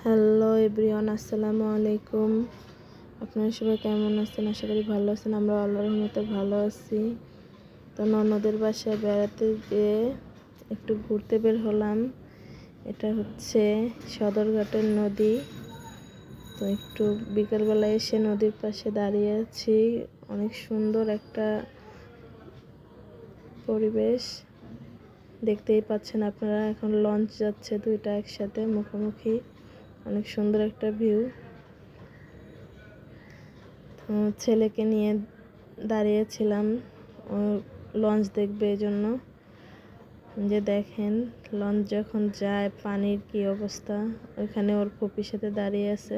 Hello everyone, আসসালামু আলাইকুম। আপনারা সবাই কেমন আছেন? আশা করি ভালো আছেন। আমরা আল্লাহর রহমতে ভালো আছি। তো ননদের বাসায় বেড়াতে গিয়ে একটু ঘুরতে বের হলাম। এটা হচ্ছে সদরঘাটের নদী। তো একটু বিকেলবেলা এসে নদীর পাশে দাঁড়িয়ে আছি। অনেক সুন্দর একটা পরিবেশ দেখতেই পাচ্ছেন আপনারা। এখন লঞ্চ যাচ্ছে দুইটা একসাথে মুখোমুখি। অনেক সুন্দর একটা ভিউ। ছেলেকে নিয়ে দাঁড়িয়েছিলাম লঞ্চ দেখবে এই জন্য। যে দেখেন লঞ্চ যখন যায় পানির কি অবস্থা। ওইখানে ওর ফুপির সাথে দাঁড়িয়ে আছে।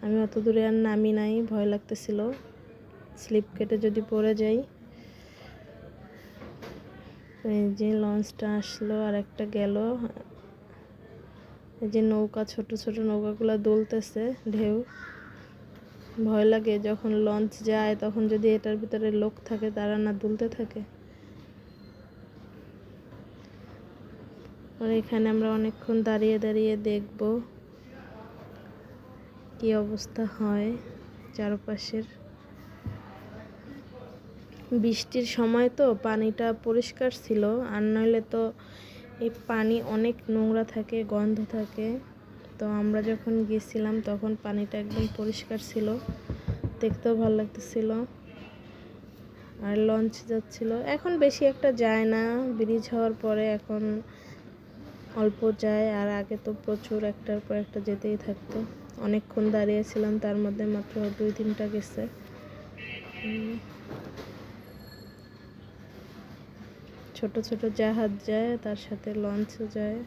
আমি অত দূরে আর নামি নাই, ভয় লাগতেছিল স্লিপ কেটে যদি পড়ে যাই। এই যে লঞ্চটা আসলো আর একটা গেল। এই যে নৌকা, ছোট ছোট নৌকাগুলো দুলতেছে ঢেউ। ভয় লাগে যখন লঞ্চ যায়, তখন যদি এটার ভিতরে লোক থাকে তারা না দুলতে থাকে। আর এখানে আমরা অনেকক্ষণ দাঁড়িয়ে দাঁড়িয়ে দেখব কি অবস্থা হয় চারপাশের। বৃষ্টির সময় তো পানিটা পরিষ্কার ছিল, আর নইলে তো এই পানি অনেক নোংরা থাকে, গন্ধ থাকে। তো আমরা যখন গেছিলাম তখন পানিটা একদম পরিষ্কার ছিল, দেখতেও ভালো লাগতেছিল। আর লঞ্চ যাচ্ছিল, এখন বেশি একটা যায় না, ব্রিজ হওয়ার পরে এখন অল্প যায়। আর আগে তো প্রচুর একটার পর একটা যেতেই থাকতো। অনেকক্ষণ দাঁড়িয়েছিলাম, তার মধ্যে মাত্র 2-3টা গেছে। ছোট ছোট জাহাজ যায়, তার সাথে লঞ্চও যায়।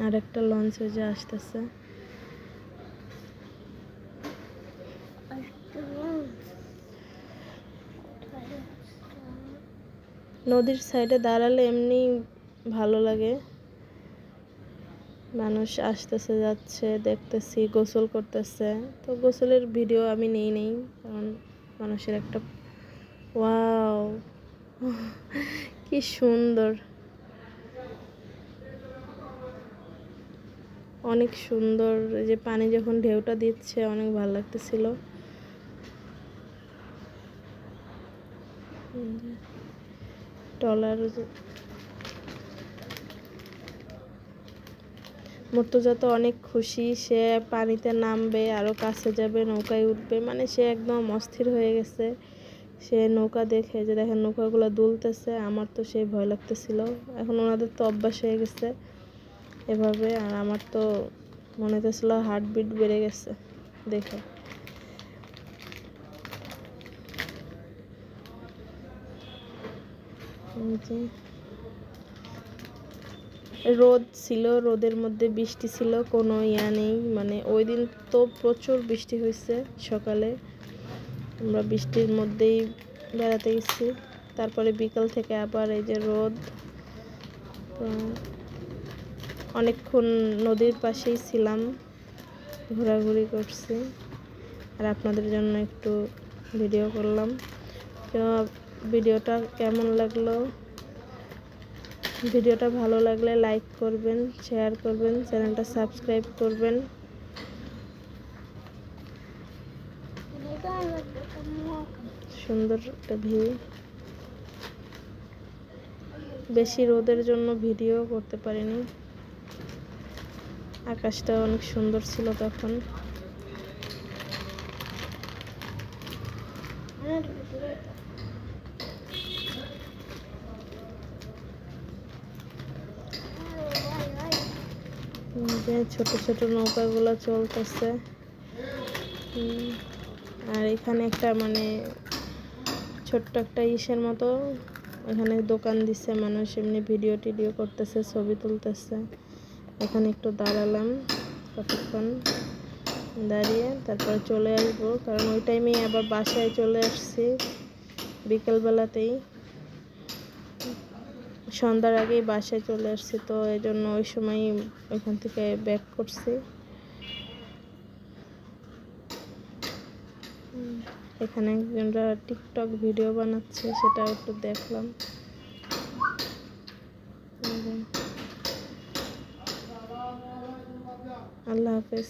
আর একটা লঞ্চে যে আসতেছে। নদীর সাইডে দাঁড়ালে এমনি ভালো লাগে। মানুষ আসতেছে যাচ্ছে দেখতেছি, গোসল করতেছে। তো গোসলের ভিডিও আমি নেই, কারণ মানুষের একটা ওয়াও কি সুন্দর, অনেক সুন্দর। যে পানি যখন ঢেউটা দিচ্ছে অনেক ভালো লাগতেছিল। ট্রলার মুর্তজা তো অনেক খুশি, সে পানিতে নামবে, আরও কাছে যাবে, নৌকায় উঠবে, মানে সে একদম অস্থির হয়ে গেছে। সে নৌকা দেখে, যে দেখেন নৌকাগুলো দুলতেছে, আমার তো সেই ভয় লাগতেছিল। এখন ওনাদের তো অভ্যাস হয়ে গেছে এভাবে, আর আমার তো মনে হতেছিল হার্টবিট বেড়ে গেছে দেখে। রোদ ছিল, রোদের মধ্যে বৃষ্টি ছিল, কোনো ইয়া নেই। মানে ওই দিন তো প্রচুর বৃষ্টি হয়েছে সকালে। আমরা বৃষ্টির মধ্যেই বেড়াতে গেছি। তারপরে বিকাল থেকে আবার এই যে রোদ। অনেকক্ষণ নদীর পাশেই ছিলাম, ঘোরাঘুরি করছি, আর আপনাদের জন্য একটু ভিডিও করলাম। তো ভিডিওটা কেমন লাগলো? ভিডিওটা ভালো লাগলে লাইক করবেন, শেয়ার করবেন, চ্যানেলটা সাবস্ক্রাইব করবেন। সুন্দর একটা ভিউ। বেশি রোদের জন্য ভিডিও করতে পারিনি। আকাশটা অনেক সুন্দর ছিল তখন। যে ছোট ছোট নৌকাগুলো চলতেছে। আর এখানে একটা মানে ছোট্ট একটা ইসের মতো, এখানে দোকান দিচ্ছে, মানুষ এমনি ভিডিও টিডিও করতেছে, ছবি তুলতেছে। এখানে একটু দাঁড়ালাম, কতক্ষণ দাঁড়িয়ে তারপরে চলে আসবো, কারণ ওই টাইমেই আবার বাসায় চলে আসছি বিকেলবেলাতেই। সন্ধ্যার আগেই বাসায় চলে আসছি, তো এই জন্য ওই সময় ওইখান থেকে ব্যাক করছি। এখানে একজনরা টিকটক ভিডিও বানাচ্ছে, সেটা একটু দেখলাম। আল্লাহ হাফেজ।